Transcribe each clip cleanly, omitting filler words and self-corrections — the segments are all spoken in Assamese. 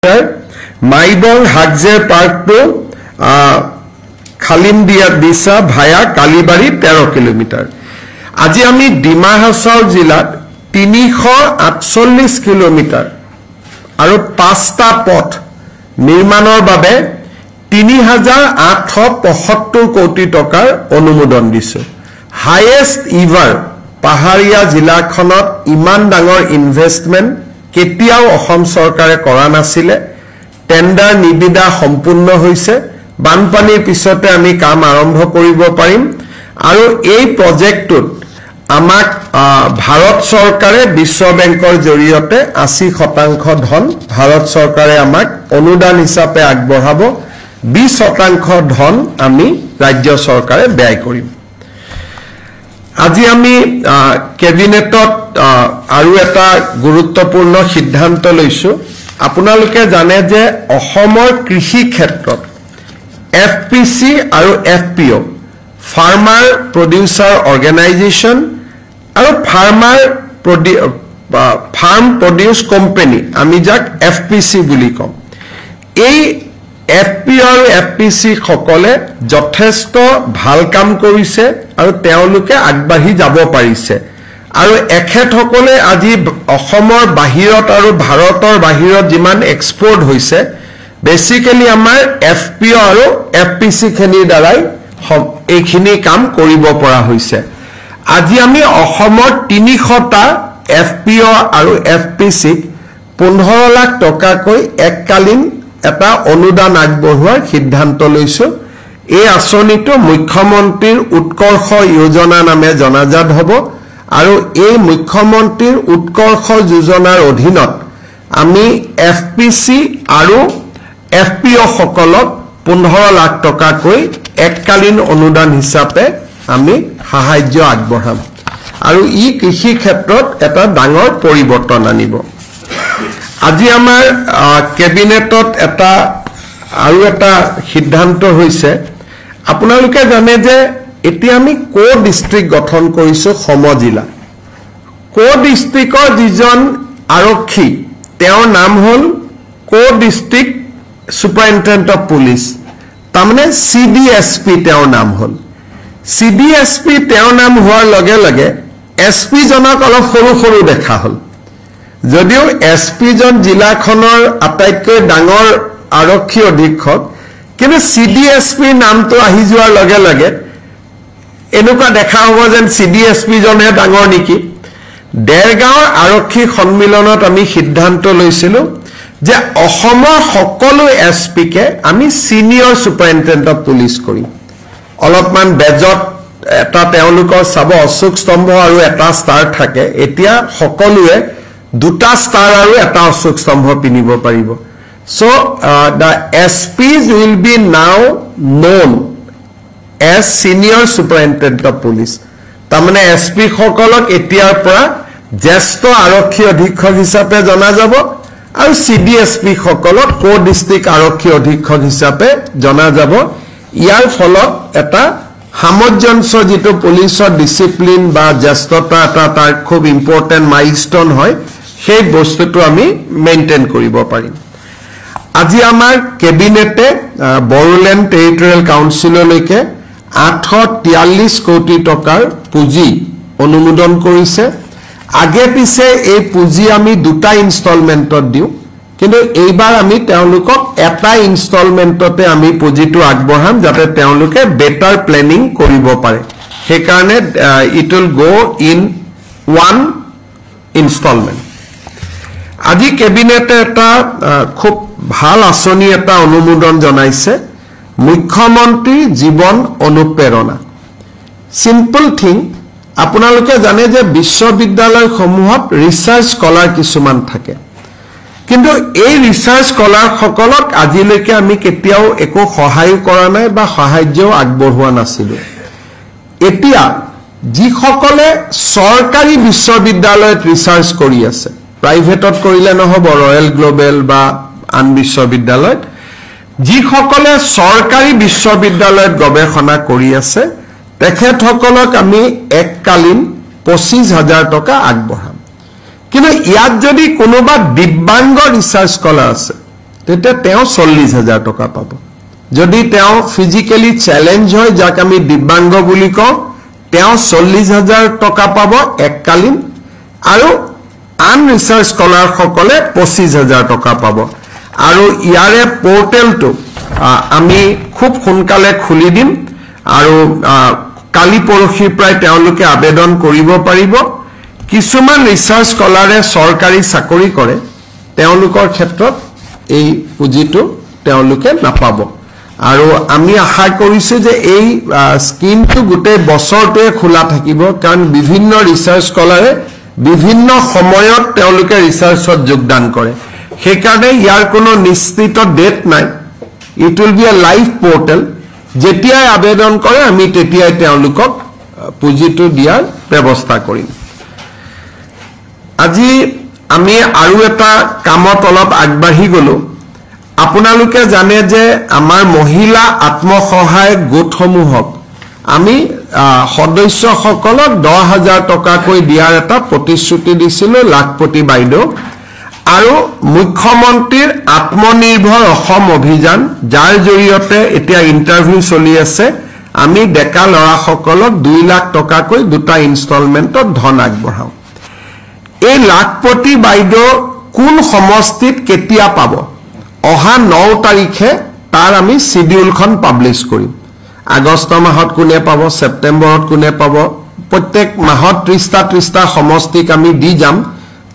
মাইবং হাকজেৰ পাৰ্কটো খালিমদিয়া দিছা ভায়া কালিবাৰী 13 কিলোমিটাৰ। আজি আমি ডিমা হাছাও জিলাত 348 কিলোমিটাৰ আৰু 5টা পথ নিৰ্মাণৰ বাবে 3875 কোটি টকাৰ অনুমোদন দিছে। হাইয়েষ্ট ইভাৰ পাহাৰীয়া জিলাখনত ইমান ডাঙৰ ইনভেষ্টমেন্ট কেতিয়াও অসম চৰকাৰে কৰা নাছিলে। টেন্ডাৰ নিবিদা সম্পূৰ্ণ হৈছে। বানপানীৰ পিছতে আমি কাম আৰম্ভ কৰিব পাৰিম আৰু এই প্ৰজেক্টটোত আমাক ভাৰত চৰকাৰে বিশ্ব বেংকৰ জৰিয়তে 80% ধন ভাৰত চৰকাৰে আমাক অনুদান হিচাপে আগবঢ়াব। 20% ধন আমি ৰাজ্য চৰকাৰে ব্যয় কৰিম। আজি আমি কেবিনেটত আৰু এটা গুৰুত্বপূৰ্ণ সিদ্ধান্ত লৈছো। আপোনালোকে জানে যে অসমৰ কৃষি ক্ষেত্ৰত এফপিসি আৰু এফপিও ফাৰ্মাৰ প্ৰডিউচাৰ অৰ্গেনাইজেশ্যন আৰু ফাৰ্ম প্ৰডিউচ কোম্পানী আমি যাক এফপিসি বুলি কওঁ। এই এফপিও আৰু এফপিসি সকলে যথেষ্ট ভাল কাম কৰিছে আৰু তেওঁলোকে আগবাঢ়ি যাব পাৰিছে আৰু এখেতসকলে আজি অসমৰ বাহিৰত আৰু ভাৰতৰ বাহিৰত যিমান এক্সপোৰ্ট হৈছে বেসিক্যালি আমাৰ এফপিও আৰু এফপিসি খিনিৰ দ্বাৰাই এইখিনি কাম কৰিব পৰা হৈছে। আজি আমি অসমৰ 300টা এফপিও আৰু এফপিসি 15 লাখ টকাকৈ এককালীন এটা অনুদান আগবঢ়োৱাৰ সিদ্ধান্ত লৈছো। এই আঁচনিটো মুখ্যমন্ত্ৰীৰ উৎকৰ্ষ যোজনা নামে জনাজাত হ'ব আৰু এই মুখ্যমন্ত্ৰীৰ উৎকৰ্ষ যোজনাৰ অধীনত আমি এফপিসি আৰু এফপিও সকলক 15 লাখ টকাকৈ এককালীন অনুদান হিচাপে আমি সাহায্য আগবঢ়াম আৰু ই কৃষি ক্ষেত্ৰত এটা ডাঙৰ পৰিৱৰ্তন আনিব। আজি আমাৰ কেবিনেটত আৰু এটা সিদ্ধান্ত হৈছে। আপোনালোকে জানে যে এতিয়া আমি কো ডিস্ট্ৰিক্ট গঠন কৰিছো সমজিলা। কো ডিস্ট্ৰিক্টৰ যিজন আৰক্ষী তেওঁৰ নাম হ'ল কো ডিস্ট্ৰিক্ট সুপাৰিনটেণ্ডেণ্ট অফ পুলিচ, তাৰমানে CDSP তেওঁৰ নাম হ'ল। CDSP তেওঁৰ নাম হোৱাৰ লগে লগে SP জনক অলপ সৰু সৰু দেখা হ'ল। যদিও SP জন জিলাখনৰ আটাইতকৈ ডাঙৰ আৰক্ষী অধীক্ষক, কিন্তু CDSP নামটো আহি যোৱাৰ লগে লগে এনেকুৱা দেখা হ'ব যেন CDSP জনহে ডাঙৰ নেকি। দেৰগাঁৱৰ আৰক্ষী সন্মিলনত আমি সিদ্ধান্ত লৈছিলো যে অসমৰ সকলো SPকে আমি সিনিয়ৰ সুপাৰিনটেণ্ডেণ্ট অফ পুলিচ কৰিম। অলপমান বেজত এটা তেওঁলোকৰ চাব অশোক স্তম্ভ আৰু এটা ষ্টাৰ থাকে। এতিয়া সকলোৱে 2টা ষ্টাৰ আৰু এটা অশোক স্তম্ভ পিন্ধিব পাৰিব। So the SPs will be now known as senior superintendent of police. তাৰমানে SP সকলক এতিয়াৰ পৰা জ্যেষ্ঠ আৰক্ষী অধীক্ষক হিচাপে জনা যাব আৰু CDSP সকলক কো ডিস্ট্ৰিক্ট আৰক্ষী অধীক্ষক হিচাপে জনা যাব। ইয়াৰ ফলত এটা সামঞ্জস্য যিটো পুলিচৰ ডিসিপ্লিন বা জ্যেষ্ঠতা এটা তাৰ খুব ইম্পৰ্টেন্ট মাইলস্টোন হয়, সেই বস্তুটো আমি মেইনটেইন কৰিব পাৰিম। আজি আমাৰ কেবিনেটে বড়োলেণ্ড টেৰিটৰিয়েল কাউন্সিললৈকে 843 কোটি টকাৰ পুঁজি অনুমোদন কৰিছে। আগে পিছে এই পুঁজি আমি 2টা ইনষ্টলমেন্টত দিওঁ, কিন্তু এইবাৰ আমি তেওঁলোকক এটা ইনষ্টলমেন্টতে আমি পুঁজিটো আগবঢ়াম যাতে তেওঁলোকে বেটাৰ প্লেনিং কৰিব পাৰে। সেইকাৰণে it will go in 1 instalment. আজি কেবিনেটে এটা খুব ভাল আঁচনি এটা অনুমোদন জনাইছে, মুখ্যমন্ত্ৰী জীৱন অনুপ্ৰেৰণা। সিম্পল থিং, আপোনালোকে জানে যে বিশ্ববিদ্যালয়সমূহত ৰিচাৰ্চ স্কলাৰ কিছুমান থাকে, কিন্তু এই ৰিচাৰ্চ স্কলাৰ সকলক আজিলৈকে আমি কেতিয়াও একো সহায় কৰা নাই বা সাহায্যও আগবঢ়োৱা নাছিলো। এতিয়া যিসকলে চৰকাৰী বিশ্ববিদ্যালয়ত ৰিচাৰ্চ কৰি আছে, প্ৰাইভেটত কৰিলে নহব, ৰয়েল গ্লোবেল বা আন বিশ্ববিদ্যালয়ত যিসকলে চৰকাৰী বিশ্ববিদ্যালয়ত গৱেষণা কৰি আছে তেখেতসকলক আমি এককালীন 25,000 টকা আগবঢ়াম। কিন্তু ইয়াত যদি কোনোবা দিব্যাংগ ৰিচাৰ্চ স্কলাৰ আছে তেতিয়া তেওঁ 40,000 টকা পাব যদি তেওঁ ফিজিক্যালি চ্যালেঞ্জ হয় যাক আমি দিব্যাংগ বুলি কওঁ তেওঁ 40,000 টকা পাব এককালীন আৰু আন ৰিসাৰ্চ স্কলাৰ সকলে 25,000 টকা পাব আৰু ইয়াৰে পোৰ্টেলটো আমি খুব সোনকালে খুলি দিম আৰু কালি পৰখি প্ৰায় তেওঁলোকে আবেদন কৰিব পাৰিব কিছুমান ৰিসাৰ্চ স্কলাৰে চৰকাৰী চাকৰি কৰে তেওঁলোকৰ ক্ষেত্ৰত এই পুঁজিটো তেওঁলোকে নাপাব আৰু আমি আশা কৰিছো যে এই স্কিমটো গোটেই বছৰটোৱে খোলা থাকিব কাৰণ বিভিন্ন ৰিসাৰ্চ স্কলাৰে বিভিন্ন সময়ত তেওঁলোকে ৰিসাৰ্চত যোগদান কৰে সেইকাৰণে ইয়াৰ কোনো নিশ্চিত ডেট নাই it will be a live portal যেতিয়াই আবেদন কৰে আমি তেতিয়াই তেওঁলোকক পুঁজিটো দিয়াৰ ব্যৱস্থা কৰিম আজি আমি আৰু এটা কামত অলপ আগবাঢ়ি গলো আপোনালোকে জানে যে আমাৰ মহিলা আত্মসহায়ক গোটসমূহক আমি সদস্যসকলক 10,000 টকাকৈ দিয়াৰ এটা প্ৰতিশ্ৰুতি দিছিলোঁ লাখপতি বাইদেউ আৰু মুখ্যমন্ত্ৰীৰ আত্মনিৰ্ভৰ অসম অভিযান যাৰ জৰিয়তে এতিয়া ইন্টাৰভিউ চলি আছে আমি ডেকা লৰাসকলক 2 লাখ টকাকৈ দুটা ইনষ্টলমেন্টত ধন আগবঢ়াও এই লাখপতি বাইদেউ কোন সমষ্টিত কেতিয়া পাব অহা 9 তাৰিখে তাৰ আমি শিডিউলখন পাবলিশ কৰিম আগষ্ট মাহত কোনে পাব সেপ্টেম্বৰত কোনে পাব প্ৰত্যেক মাহত 30টা সমষ্টিক আমি দি যাম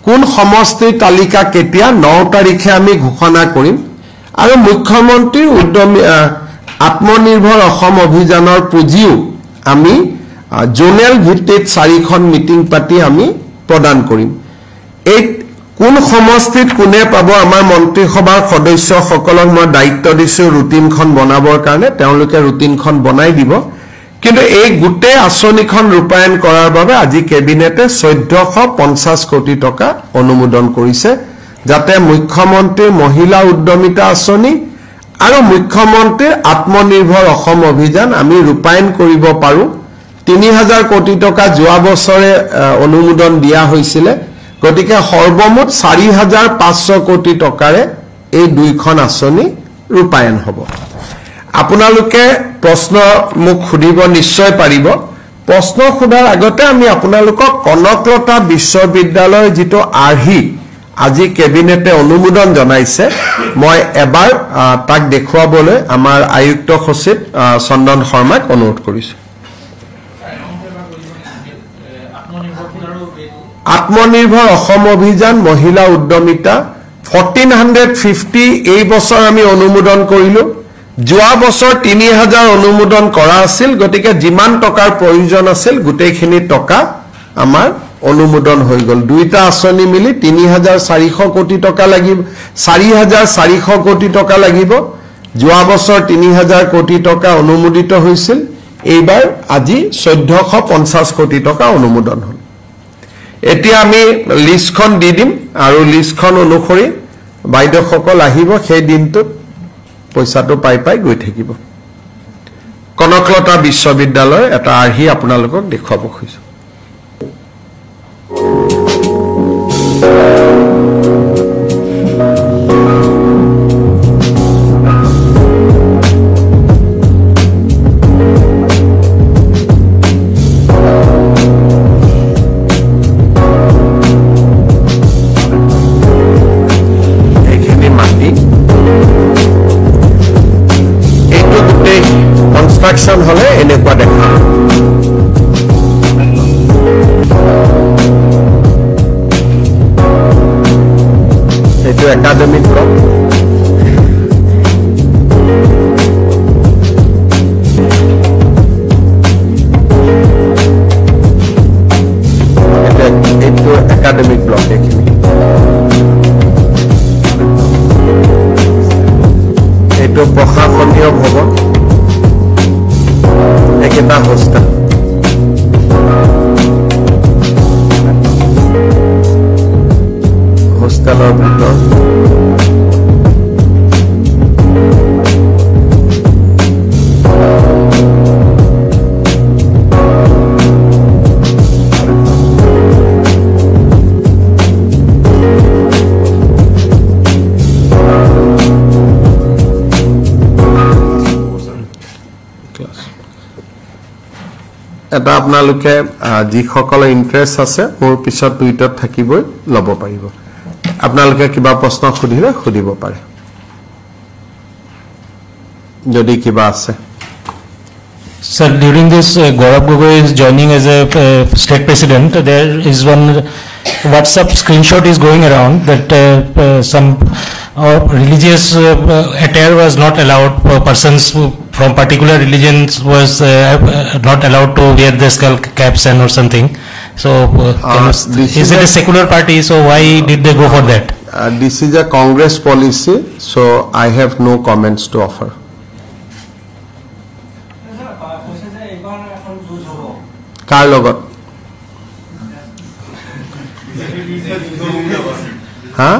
কোন সমষ্টিৰ তালিকা কেতিয়া 9 তাৰিখে আমি ঘোষণা কৰিম আৰু মুখ্যমন্ত্ৰীৰ উদ্যমী আত্মনিৰ্ভৰ অসম অভিযানৰ পুঁজিও আমি জোনেল ভিত্তিত 4খন মিটিং পাতি আমি প্ৰদান কৰিম এই কোন সমষ্টিত কোনে পাব আমাৰ মন্ত্ৰীসভাৰ সদস্যসকলক মই দায়িত্ব দিছো ৰুটিনখন বনাবৰ কাৰণে তেওঁলোকে ৰুটিনখন বনাই দিব কিন্তু এই গোটেই আঁচনিখন ৰূপায়ণ কৰাৰ বাবে আজি কেবিনেটে 1450 কোটি টকা অনুমোদন কৰিছে যাতে মুখ্যমন্ত্ৰীৰ মহিলা উদ্যমিতা আঁচনি আৰু মুখ্যমন্ত্ৰীৰ আত্মনিৰ্ভৰ অসম অভিযান আমি ৰূপায়ণ কৰিব পাৰো 3000 কোটি টকা যোৱা বছৰে অনুমোদন দিয়া হৈছিল গতিকে সৰ্বমুঠ 4500 কোটি টকাৰে এই দুইখন আঁচনি ৰূপায়ণ হ'ব আপোনালোকে প্ৰশ্ন মুখ খুদিব নিশ্চয় পাৰিব প্ৰশ্ন খুদাৰ আগতে আমি আপোনালোকক কনকলতা বিশ্ববিদ্যালয়ৰ যেটো আৰ্হি আজি কেবিনেটে অনুমোদন জনাইছে মই এবাৰ তাক দেখুৱাবলৈ আমাৰ আয়ুক্ত সচিব চন্দন শৰ্মাক অনুৰোধ কৰিছো আত্মনিৰ্ভৰ অসম অভিযান মহিলা উদ্যমিতা 1450 এই বছৰ আমি অনুমোদন কৰিলো যোৱা বছৰ 3000 অনুমোদন কৰা আছিল গতিকে যিমান টকাৰ প্ৰয়োজন আছিল গোটেইখিনি টকা আমাৰ অনুমোদন হৈ গল দুইটা আঁচনি মিলি 3400 কোটি টকা লাগিব 4400 কোটি টকা লাগিব যোৱা বছৰ 3000 কোটি টকা অনুমোদিত হৈছিল এইবাৰ আজি 1450 কোটি টকা অনুমোদন হ'ল এতিয়া আমি লিষ্টখন দি দিম আৰু লিষ্টখন অনুসৰি বাইদেউসকল আহিব সেই দিনটোত পইচাটো পাই গৈ থাকিব কনকলতা বিশ্ববিদ্যালয় এটা আৰ্হি আপোনালোকক দেখুৱাব খুজিছো কনস্ট্ৰাকশন হলে এনেকুৱা দেখা এইটো একাডেমিক ব্লক এইটো একাডেমিক ব্লক এইখিনি এইটো প্ৰশাসনীয় ভৱন একেটা হোষ্টেল হোষ্টেলৰ ভিতৰ এটা আপোনালোকে যিসকলৰ ইন্টাৰেষ্ট আছে মোৰ পিছত টুইটত থাকিবই লব পাৰিব আপোনালোকে কিবা প্ৰশ্ন খুদিলে খুদিব পাৰে যদি কিবা আছে Sir, during this Gaurav Gogoi is joining as a state president, there is one WhatsApp screenshot is going around that some religious attire was not allowed. Persons from particular religions was not allowed to wear the skull caps and or something. So, is it a secular party? So why did they go for that? This is a Congress policy, so I have no comments to offer. কাৰ লগত হা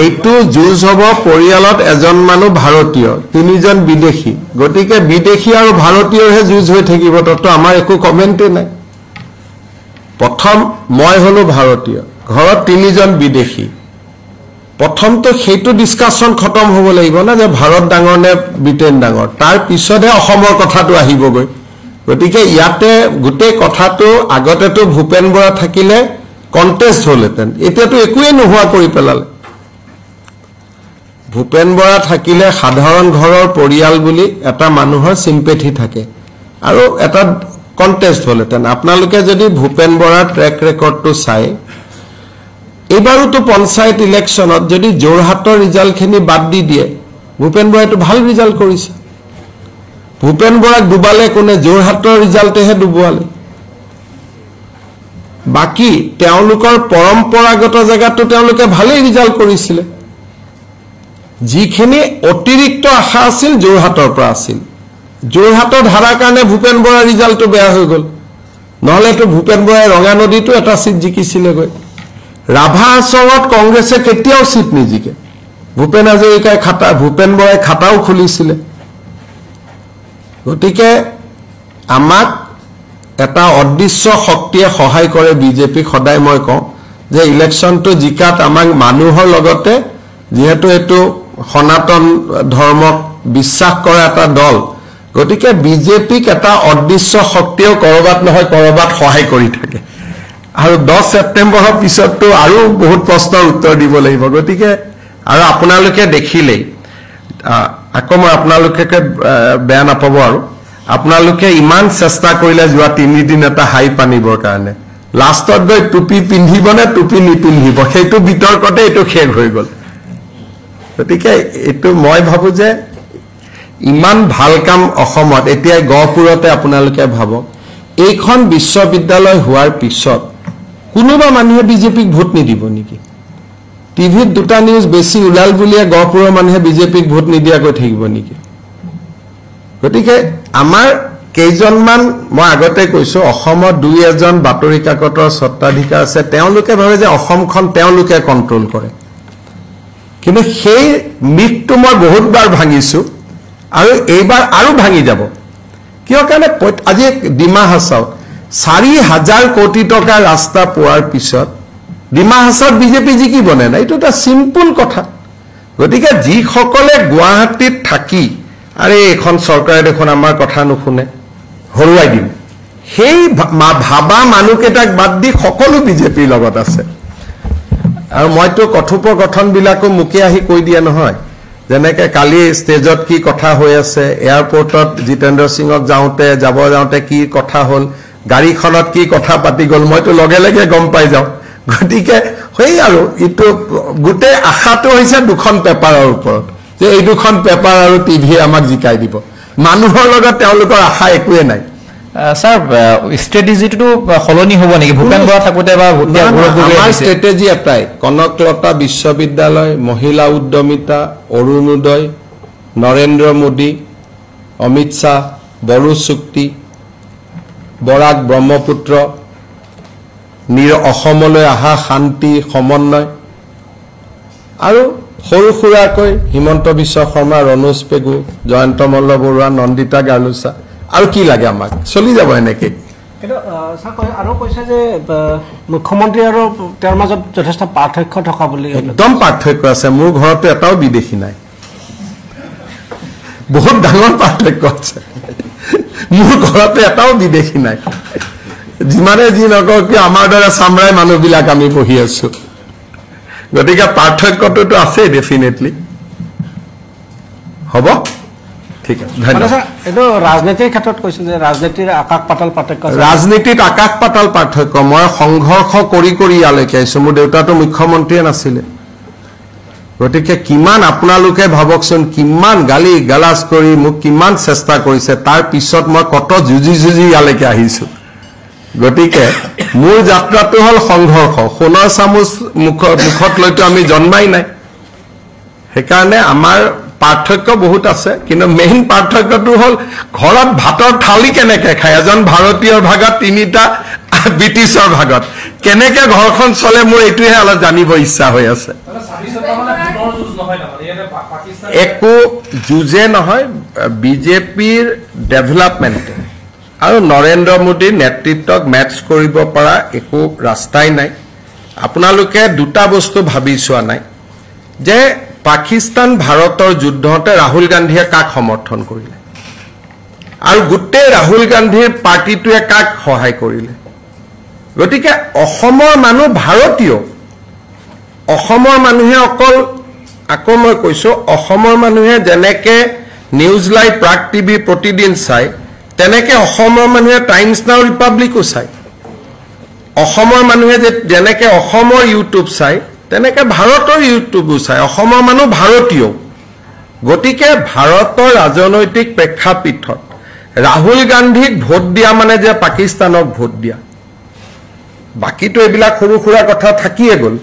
এইটো যুঁজ হ'ব পৰিয়ালত এজন মানুহ ভাৰতীয় তিনিজন বিদেশী গতিকে বিদেশী আৰু ভাৰতীয়ৰহে যুঁজ হৈ থাকিব ততো আমাৰ একো কমেন্টে নাই প্ৰথম মই হলো ভাৰতীয় ঘৰত তিনিজন বিদেশী প্ৰথমটো সেইটো ডিসকাশন খতম হ'ব লাগিব না যে ভাৰত ডাঙৰ নে ব্ৰিটেন ডাঙৰ তাৰ পিছতহে অসমৰ কথাটো আহিবগৈ গতিকে ইয়াতে গুটে কথাটো আগতেটো ভূপেন বৰা থাকিলে কন্টেস্ট হলতেন এতিয়াটো একোই নোহোৱা কৰি পেলালে ভূপেন বৰা থাকিলে সাধাৰণ ঘৰৰ পৰিয়াল বুলি এটা মানুহৰ সিম্পেথি থাকে আৰু এটা কন্টেস্ট হলতেন আপোনালোকে যদি ভূপেন বৰাৰ ট্ৰেক ৰেকৰ্ডটো চাই এবাৰটো পঞ্চায়ত ইলেকশনত যদি জোৰহাটৰ ৰিজাল্টখিনি বাদ দি দিয়ে ভূপেন বৰাটো ভাল ৰিজাল্ট কৰিছে ভূপেন বৰাক ডুবালে কোনে জোৰহাটৰ ৰিজাল্টেহে ডুবুৱালে বাকি তেওঁলোকৰ পৰম্পৰাগত জায়গাটো তেওঁলোকে ভালে ৰিজাল্ট কৰিছিল যিখিনি অতিৰিক্ত আশা আছিল জোৰহাটৰ পৰা আছিল জোৰহাটৰ ধাৰা কাৰণে ভূপেন বৰাৰ ৰিজাল্টটো বেয়া হৈ গল নহলেতো ভূপেন বৰাই ৰঙা নদীটো এটা সিট জিকিছিলে গৈ ৰাভা আসনত কংগ্ৰেছে কেতিয়াও সিট নিজিকে ভূপেন হাজৰিকাই খাতা ভূপেন বৰাই খাতাও খুলিছিলে গতিকে আমাক এটা অদৃশ্য শক্তিয়ে সহায় কৰে বিজেপি সদায় মই কওঁ যে ইলেকশনটো জিকাত আমাক মানুহৰ লগতে যেহেতু এটো সনাতন ধৰ্মক বিশ্বাস কৰা এটা দল গতিকে বিজেপিক এটা অদৃশ্য শক্তিও কৰবাত নহয় কৰবাত সহায় কৰি থাকে আৰু 10 সেপ্টেম্বৰৰ পিছতটো আৰু বহুত প্ৰশ্নৰ উত্তৰ দিব লাগিব গতিকে আৰু আপোনালোকে দেখিলে আকৌ মই আপোনালোকে বেয়া নাপাব আৰু আপোনালোকে ইমান চেষ্টা কৰিলে যোৱা 3 দিন এটা হাই পানিবৰ কাৰণে লাষ্টত গৈ টুপি পিন্ধিবনে টুপি নিপিন্ধিব সেইটো বিতৰ্কতে এটো শেষ হৈ গল গতিকে এটো মই ভাবো যে ইমান ভাল কাম অসমত এতিয়া গহপুৰতে আপোনালোকে ভাবক এইখন বিশ্ববিদ্যালয় হোৱাৰ পিছত কোনোবা মানুহে বিজেপিক ভোট নিদিব নেকি টিভিত দুটা নিউজ বেছি উলাল বুলিয়ে গহপুৰৰ মানুহে বিজেপিক ভোট নিদিয়াকৈ থাকিব নেকি গতিকে আমাৰ কেইজনমান মই আগতে কৈছো অসমত দুই এজন বাতৰি কাকতৰ সত্তাধিকাৰ আছে তেওঁলোকে ভাবে যে অসমখন তেওঁলোকে কন্ট্ৰোল কৰে কিন্তু সেই মিথটো মই বহুতবাৰ ভাঙিছো আৰু এইবাৰ আৰু ভাঙি যাব কিয় কাৰণে আজি ডিমা হাছাও 4000 কোটি টকা ৰাস্তা পোৱাৰ পিছত ডিমা হাছাওত বিজেপি জিকি বনে না এইটো এটা সিম্পল কথা গতিকে যি সকলে গুৱাহাটীত থাকি আৰে এখন চৰকাৰে দেখোন আমাৰ কথা নুশুনে হৰুৱাই দিম সেই ভাবা মানুহকেইটাক বাদ দি সকলো বিজেপিৰ লগত আছে আৰু মইতো কথোপকথন বিলাকো মুখে আহি কৈ দিয়া নহয় যেনেকে কালি ষ্টেজত কি কথা হৈ আছে এয়াৰপোৰ্টত জিতেন্দ্ৰ সিংক যাওঁতে কি কথা হল গাড়ীখনত কি কথা পাতি গল মইতো লগে লগে গম পাই যাওঁ গতিকে হৈ আৰু ইটো গুটে আশাটো হৈছে দুখন পেপাৰৰ ওপৰত যে এই দুখন পেপাৰ আৰু টিভি আমাক জিকাই দিব মানুহৰ লগত তেওঁলোকৰ আশা একোৱে নাই স্যাৰ স্ট্ৰ্যাটেজিটো খলনি হ'ব নেকি ভূপেন বৰা থাকোতে বা আমাৰ স্ট্ৰ্যাটেজি এটাই কনকলতা বিশ্ববিদ্যালয় মহিলা উদ্যমিতা অৰুণোদয় নৰেন্দ্ৰ মোদী অমিত শাহ বড়ো চুক্তি বৰাক ব্ৰহ্মপুত্ৰ অসমলৈ আহা শান্তি সমন্বয় আৰু সৰু সুৰাকৈ হিমন্ত বিশ্ব শৰ্মা ৰনোজ পেগু জয়ন্ত মল্ল বৰুৱা নন্দিতা গাৰ্লুছা আৰু কি লাগে আমাক চলি যাব এনেকে কিন্তু আৰু কৈছে যে মুখ্যমন্ত্ৰী আৰু তেওঁৰ মাজত যথেষ্ট পাৰ্থক্য থকা বুলি একদম পাৰ্থক্য আছে মোৰ ঘৰতে এটাও বিদেশী নাই বহুত ডাঙৰ পাৰ্থক্য আছে মোৰ ঘৰতে এটাও বিদেশী নাই যিমানে যি নকওঁ কি আমাৰ দৰে চামৰাই মানুহবিলাক আমি বহি আছো গতিকে পাৰ্থক্যটো আছে ডেফিনেটলি হ'ব ঠিক আছে ধন্যবাদ এইটো ৰাজনীতিৰ ক্ষেত্ৰত কৈছে যে ৰাজনীতিৰ আকাশ পাতাল পাৰ্থক্য ৰাজনীতিত আকাশ পাতাল পাৰ্থক্য মই সংঘৰ্ষ কৰি কৰি ইয়ালৈকে আহিছো মোৰ দেউতাটো মুখ্যমন্ত্ৰীয়ে নাছিলে গতিকে কিমান আপোনালোকে ভাবকচোন কিমান গালি গালাজ কৰি মোক কিমান চেষ্টা কৰিছে তাৰ পিছত মই কত যুজি ইয়ালৈকে আহিছো গতিকে মোৰ যাত্ৰাটো হল সংঘৰ্ষ সোণৰ চামুচ মুখত লৈতো আমি জন্মাই নাই সেইকাৰণে আমাৰ পাৰ্থক্য বহুত আছে কিন্তু মেইন পাৰ্থক্যটো হল ঘৰত ভাতৰ থালি কেনেকৈ খায় এজন ভাৰতীয়ৰ ভাগত তিনিটা ব্ৰিটিছৰ ভাগত কেনেকৈ ঘৰখন চলে মোৰ এইটোহে অলপ জানিব ইচ্ছা হৈ আছে একো যুঁজে নহয় বিজেপিৰ ডেভেলপমেণ্ট আৰু নৰেন্দ্ৰ মোদীৰ নেতৃত্বক মেটচ কৰিব পৰা একো ৰাস্তাই নাই আপোনালোকে দুটা বস্তু ভাবি চোৱা নাই যে পাকিস্তান ভাৰতৰ যুদ্ধতে ৰাহুল গান্ধীয়ে কাক সমৰ্থন কৰিলে আৰু গোটেই ৰাহুল গান্ধীৰ পাৰ্টিটোৱে কাক সহায় কৰিলে গতিকে অসমৰ মানুহ ভাৰতীয় অসমৰ মানুহে অকল আকৌ মই কৈছো অসমৰ মানুহে যেনেকে নিউজ লাইভ প্ৰাগ টিভি প্ৰতিদিন চাই তেনেকে অসমৰ মানুহে টাইমছ নাও ৰিপাব্লিকো চাই অসমৰ মানুহে যেনেকে অসমৰ ইউটিউব চাই তেনেকে ভাৰতৰ ইউটিউবো চাই অসমৰ মানুহ ভাৰতীয় গতিকে ভাৰতৰ ৰাজনৈতিক প্ৰেক্ষাপটত ৰাহুল গান্ধীক ভোট দিয়া মানে যে পাকিস্তানক ভোট দিয়া বাকিটো এইবিলাক সৰু সুৰা কথা থাকিয়ে গ'ল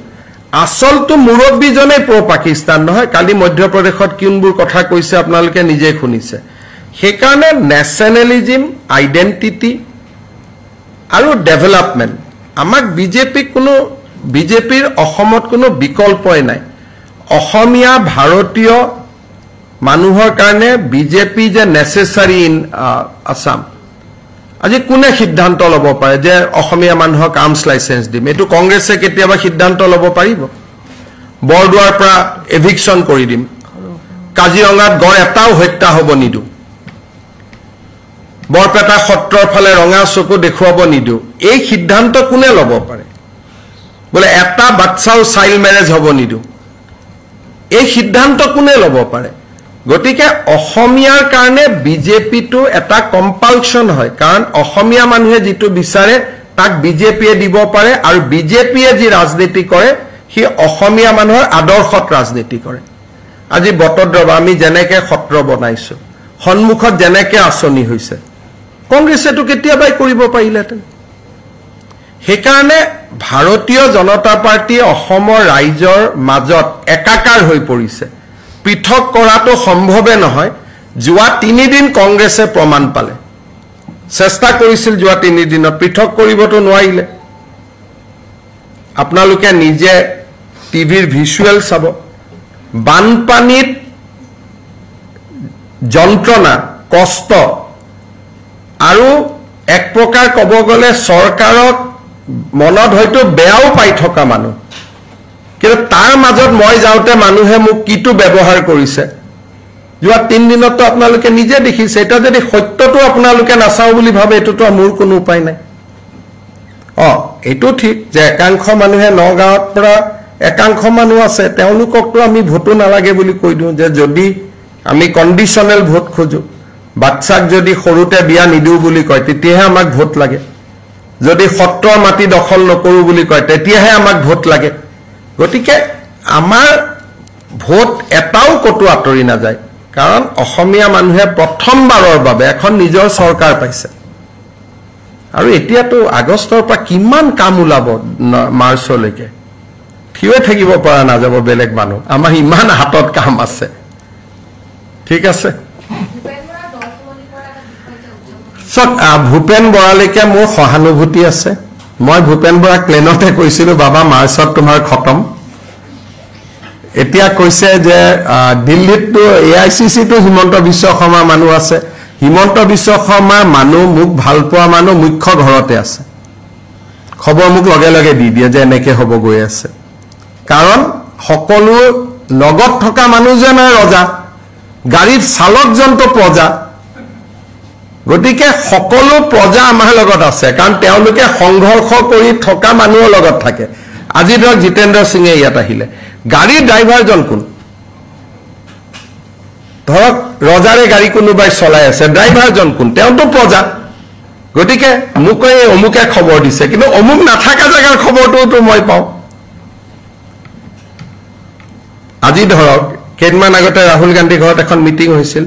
আসলটো মুৰব্বীজনে প্ৰ পাকিস্তান নহয় কালি মধ্যপ্ৰদেশত কিনবোৰ কথা কৈছে আপোনালোকে নিজে শুনিছে সেইকাৰণে নেশ্যনেলিজম আইডেন্টিটি আৰু ডেভেলপমেন্ট আমাক বিজেপিৰ অসমত কোনো বিকল্পই নাই অসমীয়া ভাৰতীয় মানুহৰ কাৰণে বিজেপি যে নেসেসাৰী ইন আসাম আজি কোনে সিদ্ধান্ত ল'ব পাৰে যে অসমীয়া মানুহক আৰ্মছ লাইসেন্স দিম এটো কংগ্ৰেছে কেতিয়াবা সিদ্ধান্ত ল'ব পাৰিব বৰদুৱাৰ পৰা এভিকশন কৰি দিম কাজিৰঙাত গড় এটাও হত্যা হ'ব নিদু বৰপেটা সত্ৰৰ ফালে ৰঙা চকু দেখুৱাব নিদু এই সিদ্ধান্ত কোনে ল'ব পাৰে বলে এটা বাচ্চাও চাইল্ড ম্যাৰেজ হ'ব নিদু এই সিদ্ধান্ত কোনে ল'ব পাৰে গতিকে অসমীয়াৰ কাৰণে বিজেপিটো এটা কম্পালশন হয় কাৰণ অসমীয়া মানুহে যেটো বিচাৰে তাক বিজেপিয়ে দিব পাৰে আৰু বিজেপিয়ে যি ৰাজনীতি কৰে হি অসমীয়া মানুহৰ আদৰ্শত ৰাজনীতি কৰে আজি বটদ্ৰবা আমি যেনেকে সত্ৰ বনাইছো সন্মুখত যেনেকে আচনি হৈছে কংগ্ৰেছেটো কেতিয়াবাই কৰিব পাৰিলেতেন সেইকাৰণে ভাৰতীয় জনতা পাৰ্টি অসমৰ ৰাইজৰ মাজত একাকাৰ হৈ পৰিছে পৃথক কৰাটো সম্ভৱে নহয় যোৱা 3 দিন কংগ্ৰেছে প্ৰমাণ পালে চেষ্টা কৰিছিল যোৱা 3 দিনত পৃথক কৰিবটো নোৱাৰিলে আপোনালোকে নিজে টিভিৰ ভিজুৱেল চাব বানপানীত যন্ত্ৰণা কষ্ট আৰু এক প্ৰকাৰ ক'ব গ'লে চৰকাৰক মনত হয়তো বেয়াও পাই থকা মানুহ কিন্তু তাৰ মাজত মই যাওঁতে মানুহে মোক কিটো ব্যৱহাৰ কৰিছে যোৱা 3 দিনতো আপোনালোকে নিজে দেখিছে এটা যদি সত্যটো আপোনালোকে নাচাও বুলি ভাবে এটোতো মোৰ কোনো উপায় নাই এটো ঠিক যে একাংশ মানুহে নগাঁৱত পৰা একাংশ মানুহ আছে তেওঁলোককটো আমি ভোটো নালাগে বুলি কৈ দিও যে যদি আমি কন্ডিশনাল ভোট খোজো বাচ্চাক যদি সৰুতে বিয়া নিদিও বুলি কয় তেতিয়াহে আমাক ভোট লাগে যদি সত্ৰৰ মাটি দখল নকৰো বুলি কয় তেতিয়াহে আমাক ভোট লাগে গতিকে আমাৰ ভোট এটাও কটো আতৰি না যায় কাৰণ অসমীয়া মানুহে প্ৰথমবাৰৰ বাবে এখন নিজৰ চৰকাৰ পাইছে আৰু এতিয়াতো আগষ্টৰ পৰা কিমান কাম ওলাব মাৰ্চলৈকে থিয় থাকিব পৰা না যাব বেলেগ মানুহ আমাৰ ইমান হাতত কাম আছে ঠিক আছে ভূপেন বৰালৈকে মোৰ সহানুভূতি আছে মই ভূপেন বৰাক প্লেনতে কৈছিলো বাবা মাৰ্চত তোমাৰ খতম এতিয়া কৈছে যে দিল্লীতটো এআইসিসি তো হিমন্ত বিশ্ব শৰ্মা মানুহ আছে হিমন্ত বিশ্ব শৰ্মাৰ মানুহ মুখ ভাল পোৱা মানুহ মুখ্য ঘৰতে আছে খবৰ মুখ লগে লগে দি দিয়ে যে এনেকে হ'ব গৈ আছে কাৰণ সকলো লগত থকা মানুহজনে ৰজা গাড়ীৰ চালকজনটো প্ৰজা গতিকে সকলো প্ৰজা আমাৰ লগত আছে কাৰণ তেওঁলোকে সংঘৰ্ষ কৰি থকা মানুহৰ লগত থাকে আজি ধৰক জিতেন্দ্ৰ সিঙে ইয়াত আহিলে গাড়ীৰ ড্ৰাইভাৰজন কোন ধৰক ৰজাৰে গাড়ী কোনোবাই চলাই আছে ড্ৰাইভাৰজন কোন তেওঁতো প্ৰজা গতিকে মোক অমুকে খবৰ দিছে কিন্তু অমুক নাথাকা জাগাৰ খবৰটোতো মই পাওঁ আজি ধৰক কেইদিনমান আগতে ৰাহুল গান্ধী ঘৰত এখন মিটিং হৈছিল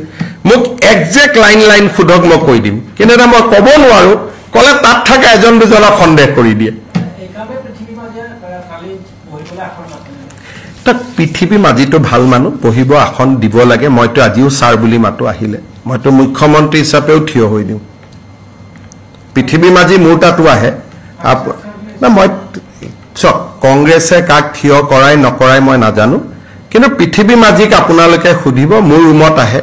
মোক একজেক্ট লাইন খুদক মই কৈ দিম কিন্তু এটা মই ক'ব নোৱাৰো ক'লে তাত থকা এজন দুজনক সন্দেহ কৰি দিয়ে তাক পৃথিৱী মাজিটো ভাল মানুহ বহিব আসন দিব লাগে মইতো আজিও ছাৰ বুলি মাতো আহিলে মইতো মুখ্যমন্ত্ৰী হিচাপেও থিয় হৈ দিওঁ পৃথিৱী মাজি মোৰ তাতো আহে না মই চক কংগ্ৰেছে কাক থিয় কৰাই নকৰাই মই নাজানো কিন্তু পৃথিৱী মাজিক আপোনালোকে সুধিব মোৰ ৰুমত আহে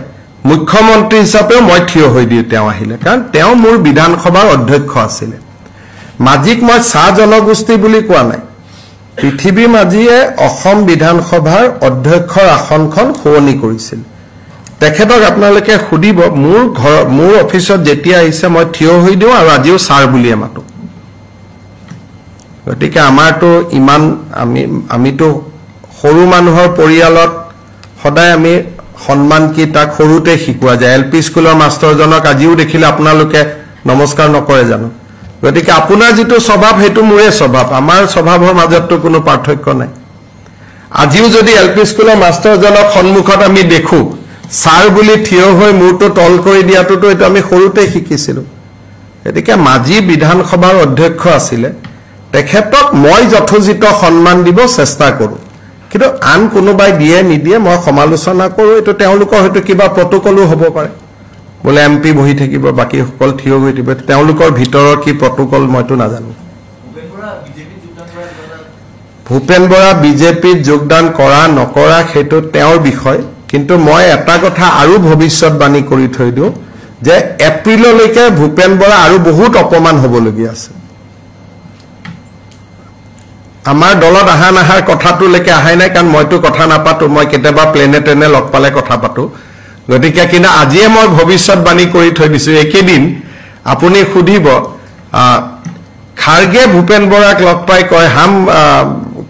মুখ্যমন্ত্ৰী হিচাপেও মই থিয় হৈ দিওঁ তেওঁ আহিলে কাৰণ তেওঁ মোৰ বিধানসভাৰ অধ্যক্ষ আছিলে মাজিক মই চাহ জনগোষ্ঠী বুলি কোৱা নাই পৃথিৱী মাজিয়ে অসম বিধানসভাৰ অধ্যক্ষৰ আসনখন সলনি কৰিছিল তেখেতক আপোনালোকে সুধিব মোৰ অফিচত যেতিয়া আহিছে মই থিয় হৈ দিওঁ আৰু আজিও ছাৰ বুলিয়ে মাতো গতিকে আমাৰতো ইমান আমিতো সৰু মানুহৰ পৰিয়ালত সদায় আমি সন্মান কি তাক সৰুতে শিকোৱা যায় এলপি স্কুলৰ মাষ্টৰজনক আজিও দেখিলে আপোনালোকে নমস্কাৰ নকৰে জানো গতিকে আপোনাৰ যিটো স্বভাৱ হেতু মোৰে স্বভাৱ আমাৰ স্বভাৱৰ মাজততো কোনো পাৰ্থক্য নাই আজিও যদি এলপি স্কুলৰ মাষ্টৰজনক সন্মুখত আমি দেখো ছাৰ বুলি থিয় হৈ মূৰটো তল কৰি দিয়াটোতো এটা আমি সৰুতে শিকিছিলো গতিকে মাজি বিধানসভাৰ অধ্যক্ষ আছিলে তেখেতক মই যথোচিত সন্মান দিব চেষ্টা কৰো কিন্তু আন কোনোবাই দিয়ে নিদিয়ে মই সমালোচনা কৰো এটো তেওঁলোকৰ হয়তো কিবা প্ৰটোকলো হ'ব পাৰে বলে এমপি বহি থাকিব বাকি সকল থিয় হৈ থাকিব তেওঁলোকৰ ভিতৰৰ কি প্ৰটোকল মইতো নাজানো ভূপেন বৰা বিজেপিত যোগদান কৰা নকৰা হেতু তেওঁৰ বিষয় কিন্তু মই এটা কথা আৰু ভৱিষ্যতবাণী কৰি থৈ দিও যে এপ্ৰিললৈকে ভূপেন বৰা আৰু বহুত অপমান হ'বলগীয়া আছে আমাৰ দলত আহা নাহাৰ কথাটোলৈকে আহাই নাই কাৰণ মইতো কথা নাপাতো মই কেতিয়াবা প্লেনে ট্ৰেনে লগ পালে কথা পাতো গতিকে কিন্তু আজিয়ে মই ভৱিষ্যতবাণী কৰি থৈ দিছো একেদিন আপুনি সুধিব খাৰগে ভূপেন বৰাক লগ পাই কয় হাম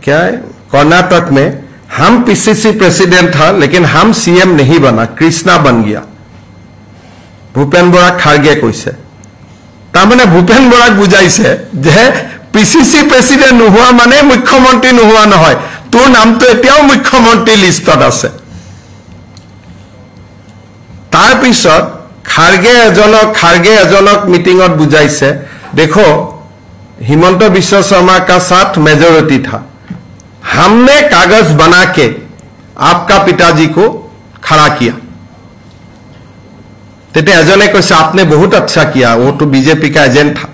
क्या कर्नाटक में हम पीसीसी प्रेसिडेंट था लेकिन हम सीएम नहीं बना कृष्णा बन गया भूपेन बरा खारगे কৈছে তাৰমানে ভূপেন বৰাক বুজাইছে যে পিসিসি প্ৰেসিডেন্ট নোহোৱা মানে মুখ্যমন্ত্ৰী নোহোৱা নহয় তোৰ নামটো এতিয়াও মুখ্যমন্ত্ৰী লিষ্টত আছে তাৰ পিছত খাৰগে এজনক মিটিংত বুজাইছে देखो हिमंत बिश्व शर्मा का साथ मेजॉरिटी था हमने कागज बना के आपका पिताजी को खड़ा किया तेते एजने কৈছে आपने बहुत अच्छा किया वो तो बीजेपी का एजेंट था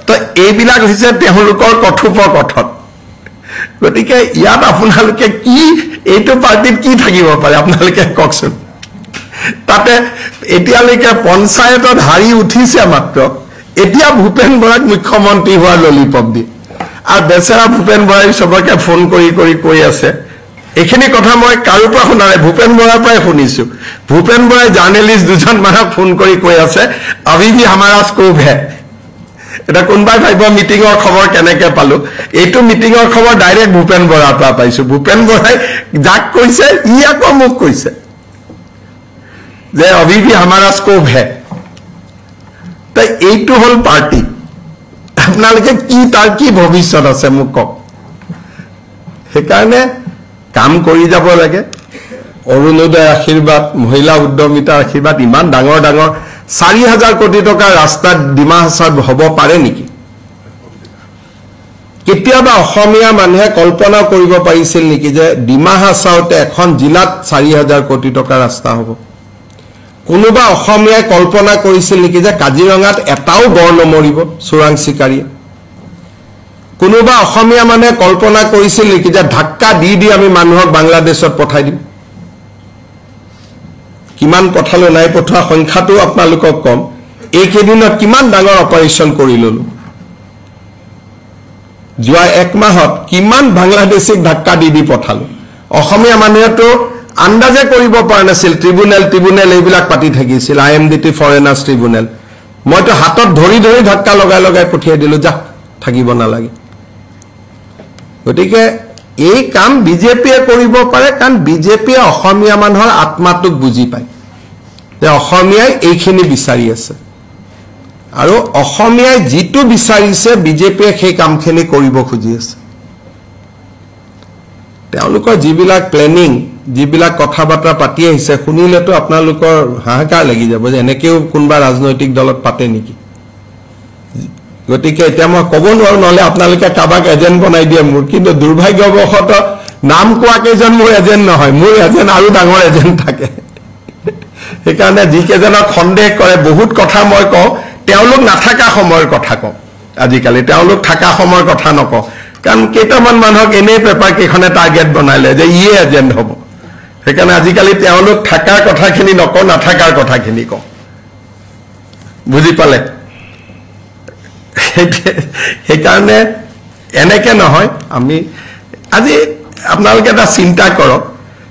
तो এইবিলাক হৈছে তেওঁলোকৰ কথোপকথন গতিকে ইয়াত আপোনালোকে কি এইটো পাৰ্টিত কি থাকিব পাৰে আপোনালোকে কওকচোন তাতে এতিয়ালৈকে পঞ্চায়তত হাৰি উঠিছে মাত্ৰ এতিয়া ভূপেন বৰাক মুখ্যমন্ত্ৰী হোৱাৰ ললিপপ দি আৰ বেচাৰা ভূপেন বৰাই সবকে ফোন কৰি কৈ আছে এখিনি কথা মই কাৰো পৰা শুনা নাই ভূপেন বৰাৰ পৰাই শুনিছো ভূপেন বৰাই জাৰ্নালিষ্ট দুজন মানুহক ফোন কৰি কৈ আছে अभी भी हमारा स्कोप है এটা কোনবাই ভাইব মিটিংৰ খবৰ কেনেকে পালো এইটো মিটিংৰ খবৰ ডাইৰেক্ট ভূপেন বৰাৰ পৰা পাইছো ভূপেন বৰাই যাক কৈছে ই আকৌ মোক কৈছে যে अभी भी हमारा स्कोप है তাই এইটো হল পাৰ্টি আপোনালোকে কি তাৰ কি ভৱিষ্যত আছে মোক কওক হেকাৰণে কাম কৰি যাব লাগে অৰুণোদয় আশীৰ্বাদ মহিলা উদ্যমিতাৰ আশীৰ্বাদ ইমান ডাঙৰ 4000 কোটি টকা ৰাস্তা ডিমা হাছাৰ হ'ব পাৰে নেকি কেতিয়াবা অসমীয়া মানুহে কল্পনা কৰিব পাৰিছিল নেকি যে ডিমা হাছাৰতে এখন জিলাত 4000 কোটি টকা ৰাস্তা হ'ব কোনোবা অসমীয়াই কল্পনা কৰিছিল নেকি যে কাজিৰঙাত এটাও গড় নমৰিব চোৰাং চিকাৰী কোনোবা অসমীয়া মানে কল্পনা কৰিছিল নেকি যে ধাক্কা দি আমি মানুহক বাংলাদেশত পঠাই দিম কিমান পঠালো নাই পঠোৱা সংখ্যাটো আপোনালোকক কম এই কেদিনত কিমান ডাঙৰ অপাৰেচন কৰি ললো যোৱা এক মাহত কিমান বাংলাদেশিক ধাক্কা দি পঠালো অসমীয়া মানুহেতো আন্দাজে কৰিব পৰা নাছিল ট্ৰিবিউনেল এইবিলাক পাতি থাকিছিল IMDT ফৰেনাৰ্ছ ট্ৰিবিউনেল মইতো হাতত ধৰি ধাক্কা লগাই পঠিয়াই দিলো যা থাকিব নালাগে গতিকে এই কাম বিজেপিয়ে কৰিব পাৰে কাৰণ বিজেপিয়ে অসমীয়া মানুহৰ আত্মাটোক বুজি পায় যে অসমীয়াই এইখিনি বিচাৰি আছে আৰু অসমীয়াই যিটো বিচাৰিছে বিজেপিয়ে সেই কামখিনি কৰিব খুজি আছে তেওঁলোকৰ যিবিলাক প্লেনিং যিবিলাক কথা বাৰ্তা পাতি আহিছে শুনিলেতো আপোনালোকৰ হাহাকাৰ লাগি যাব যে এনেকেও কোনবা ৰাজনৈতিক দলত পাতে নেকি গতিকে এতিয়া মই ক'ব নোৱাৰো নহলে আপোনালোকে কাবাক এজেন্ট বনাই দিয়ে মোৰ কিন্তু দুৰ্ভাগ্যবশত নাম কোৱা কেইজন মোৰ এজেন্ট নহয় মোৰ এজেন্ট আৰু ডাঙৰ এজেন্ট থাকে সেইকাৰণে যিকেইজনক সন্দেহ কৰে বহুত কথা মই কওঁ তেওঁলোক নাথাকা সময়ৰ কথা কওঁ আজিকালি তেওঁলোক থাকা সময়ৰ কথা নকওঁ কাৰণ কেইটামান মানুহক এনেই পেপাৰ কেইখনে টাৰ্গেট বনাইলে যে ইয়ে এজেন্ট হ'ব সেইকাৰণে আজিকালি তেওঁলোক থাকাৰ কথাখিনি নকওঁ নাথাকাৰ কথাখিনি কওঁ বুজি পালে সেইকাৰণে এনেকে নহয় আমি আজি আপোনালোকে এটা চিন্তা কৰক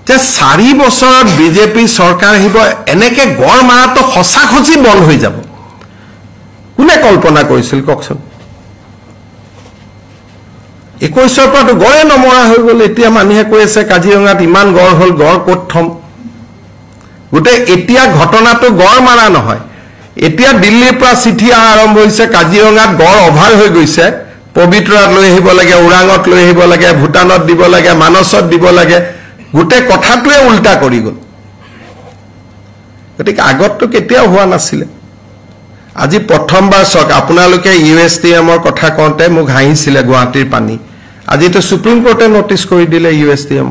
যে 4 বছৰত বিজেপি চৰকাৰ আহিব এনেকে গড় মাৰাটো সঁচাখচি বন্ধ হৈ যাব কোনে কল্পনা কৰিছিল কওকচোন 21ৰ পৰাটো গড়ে নমৰা হৈ গ'ল এতিয়া মানুহে কৈ আছে কাজিৰঙাত ইমান গড় হ'ল গড় ক'ত থম গোটেই এতিয়া ঘটনাটো গড় মাৰা নহয় এতিয়া দিল্লীৰ পৰা চিঠি আৰম্ভ হৈছে কাজিৰঙাত গড় অভাৰ হৈ গৈছে পবিতৰাত লৈ আহিব লাগে ওৰাঙত লৈ আহিব লাগে ভূটানত দিব লাগে মানসত দিব লাগে গোটেই কথাটোৱে উল্টা কৰি গ'ল গতিকে আগতটো কেতিয়াও হোৱা নাছিলে আজি প্ৰথমবাৰ চক আপোনালোকে USTMৰ কথা কওঁতে মোক হাঁহিছিলে গুৱাহাটীৰ পানী আজিতো সুপ্ৰিম কোৰ্টে নোটিছ কৰি দিলে USTM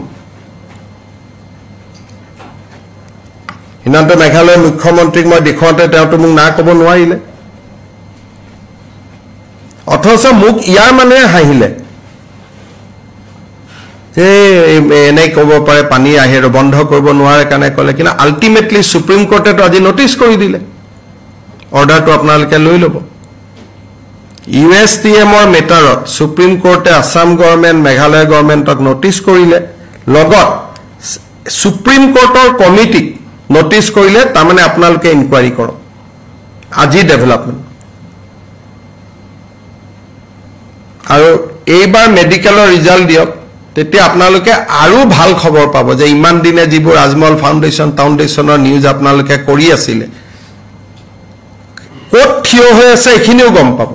হিমন্ত মেঘালয়ৰ মুখ্যমন্ত্ৰীক মই দেখুৱাওঁতে তেওঁতো মোক না ক'ব নোৱাৰিলে অথচ মোক ইয়াৰ মানে হাঁহিলে যে এনেই ক'ব পাৰে পানী আহে বন্ধ কৰিব নোৱাৰে কাৰণে ক'লে কিন্তু আল্টিমেটলি সুপ্ৰিম কোৰ্টেতো আজি নোটিছ কৰি দিলে অৰ্ডাৰটো আপোনালোকে লৈ ল'ব USTMৰ মেটাৰত সুপ্ৰিম কোৰ্টে আসাম গভৰ্ণমেণ্ট মেঘালয় গভৰ্ণমেণ্টক নোটিছ কৰিলে লগত সুপ্ৰিম কোৰ্টৰ কমিটিক নোটিছ কৰিলে তাৰমানে আপোনালোকে ইনকুৱাৰী কৰক আজি ডেভেলপমেণ্ট আৰু এইবাৰ মেডিকেলৰ ৰিজাল্ট দিয়ক তেতিয়া আপোনালোকে আৰু ভাল খবৰ পাব যে ইমান দিনে যিবোৰ ৰাজমহল ফাউণ্ডেশ্যনৰ নিউজ আপোনালোকে কৰি আছিলে ক'ত থিয় হৈ আছে এইখিনিও গম পাব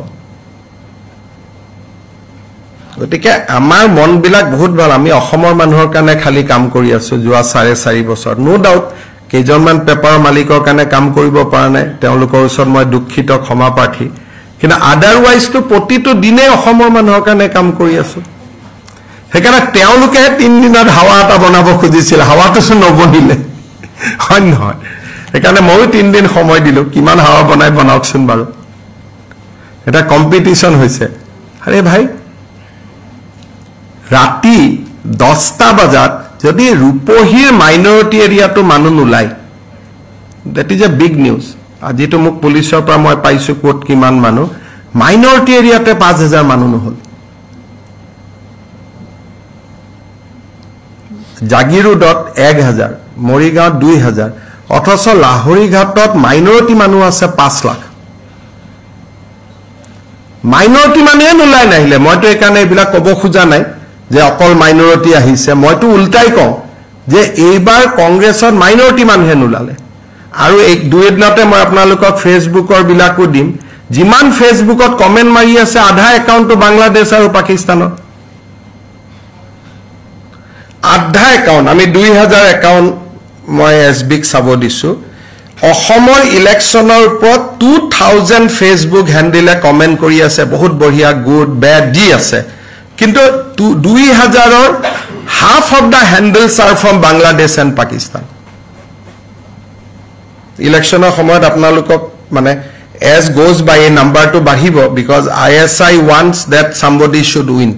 গতিকে আমাৰ মনবিলাক বহুত ভাল আমি অসমৰ মানুহৰ কাৰণে খালি কাম কৰি আছো যোৱা 4.5 বছৰ নো ডাউট কেইজনমান পেপাৰ মালিকৰ কাৰণে কাম কৰিব পৰা নাই তেওঁলোকৰ ওচৰত মই দুখিত ক্ষমা প্ৰাৰ্থী কিন্তু আদাৰৱাইজটো প্ৰতিটো দিনে অসমৰ মানুহৰ কাৰণে কাম কৰি আছো সেইকাৰণে তেওঁলোকে 3 দিনত হাৱা এটা বনাব খুজিছিল হাৱাটো নবনিলে হয় নহয় সেইকাৰণে মইও 3 দিন সময় দিলো কিমান হাৱা বনাওকচোন বাৰু এটা কম্পিটিশন হৈছে আৰে ভাই ৰাতি 10টা বজাত যদি ৰূপহীৰ মাইনৰিটি এৰিয়াটো মানুহ নোলাই that is a big news আজিতো মোক পুলিচৰ পৰা মই পাইছো কোট কিমান মানুহ মাইনৰিটি এৰিয়াতে 5000 মানুহ নহল জাগিৰোডত 1000 মৰিগাঁৱত 2000 অথচ লাহৰীঘাটত মাইনৰিটি মানুহ আছে 5 লাখ মাইনৰিটি মানুহে নোলাই নাহিলে মইতো এইকাৰণে এইবিলাক ক'ব খোজা নাই যে অকল মাইনৰিটি আহিছে মইতো উল্টাই কওঁ যে এইবাৰ কংগ্ৰেছত মাইনৰিটি মানুহে নোলালে আৰু এক দুই দিনতে মই আপোনালোকক ফেচবুকৰ বিলাকো দিম যিমান ফেচবুকত কমেন্ট মাৰি আছে আধা একাউণ্টটো বাংলাদেশ আৰু পাকিস্তানৰ আধা একাউণ্ট আমি 2000 একাউণ্ট মই এছবিক চাব দিছো অসমৰ ইলেকশ্যনৰ ওপৰত 2000 ফেচবুক হেণ্ডেলে কমেন্ট কৰি আছে বহুত বঢ়িয়া গুড বেড দি আছে কিন্তু 2000ৰ half of the handles are from Bangladesh and Pakistan ইলেকশ্যনৰ সময়ত আপোনালোকক মানে as goes by a number to বাঢ়িব because ISI wants that somebody should win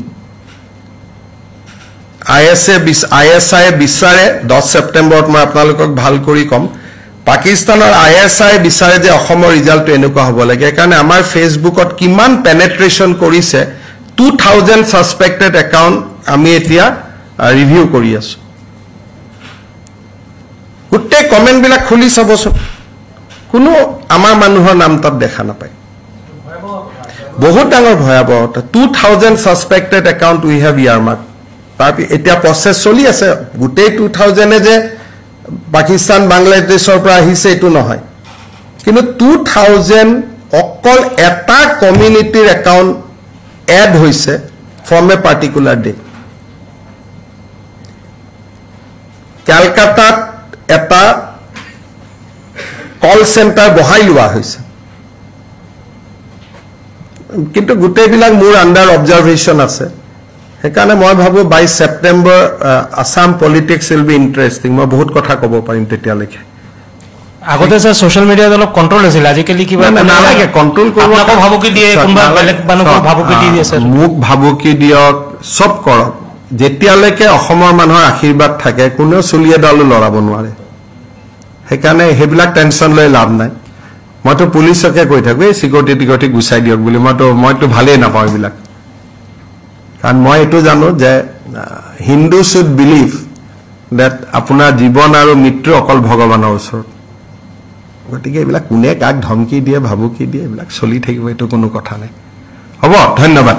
ISI বিচাৰে 10 সেপ্টেম্বৰত মই আপোনালোকক ভাল কৰি কম পাকিস্তানৰ ISI বিচাৰে যে অসমৰ ৰিজাল্টটো এনেকুৱা হ'ব লাগে কাৰণ আমাৰ ফেচবুকত কিমান পেনেট্ৰেচন কৰিছে 2000 সাসপেক্টেড একাউন্ট আমি এতিয়া ৰিভিউ কৰি আছো গোটেই কমেণ্টবিলাক খুলি চাবচোন কোনো আমাৰ মানুহৰ নাম তাত দেখা নাপায় বহুত ডাঙৰ ভয়াৱহতা 2000 সাসপেক্টেড একাউণ্ট উই হেভ ইয়াৰমাৰ্ক তাৰ এতিয়া প্ৰচেছ চলি আছে গোটেই 2000 যে পাকিস্তান বাংলাদেশৰ পৰা আহিছে এটো নহয় কিন্তু 2000 অকল এটা কমিউনিটিৰ একাউণ্ট এড হৈছে from a particular day Calcutta eta call center বহাই লোৱা হৈছে কিন্তু গোটেই বিলাক মোৰ আন্ডাৰ অবজাৰভেশন আছে হেকানে মই ভাবো 22 September Assam politics will be interesting মই বহুত কথা ক'ব পাৰিম তেতিয়া লেখে আগতে স্যাৰ সোশ্যাল মিডিয়াত অলপ কন্ট্ৰোল আছিল আজিকালি কিবা নালাগে কন্ট্ৰোল কৰিব আপোনাক ভাবুকি দিয়ে কোনবা বেলেগ মানুহক ভাবুকি দি দিয়ে স্যাৰ মোক ভাবুকি দিয়ক সব কৰক যেতিয়ালৈকে অসমৰ মানুহৰ আশীৰ্বাদ থাকে কোনেও চলিয়ে দালু লৰাব নোৱাৰে হেকানে হেবিলাক টেনচন লৈ লাভ নাই মইতো পুলিচকে কৈ থাকো এই সিকিউৰিটি গুছাই দিয়ক বুলি মইতো ভালেই নাপাওঁ এইবিলাক কাৰণ মই এটো জানো যে হিন্দু শুড বিলিভ that আপোনাৰ জীৱন আৰু মৃত্যু অকল ভগৱানৰ ওচৰত গতিকে এইবিলাক কোনে কাক ধমকি দিয়ে ভাবুকি দিয়ে এইবিলাক চলি থাকিব এটো কোনো কথা নাই হ'ব ধন্যবাদ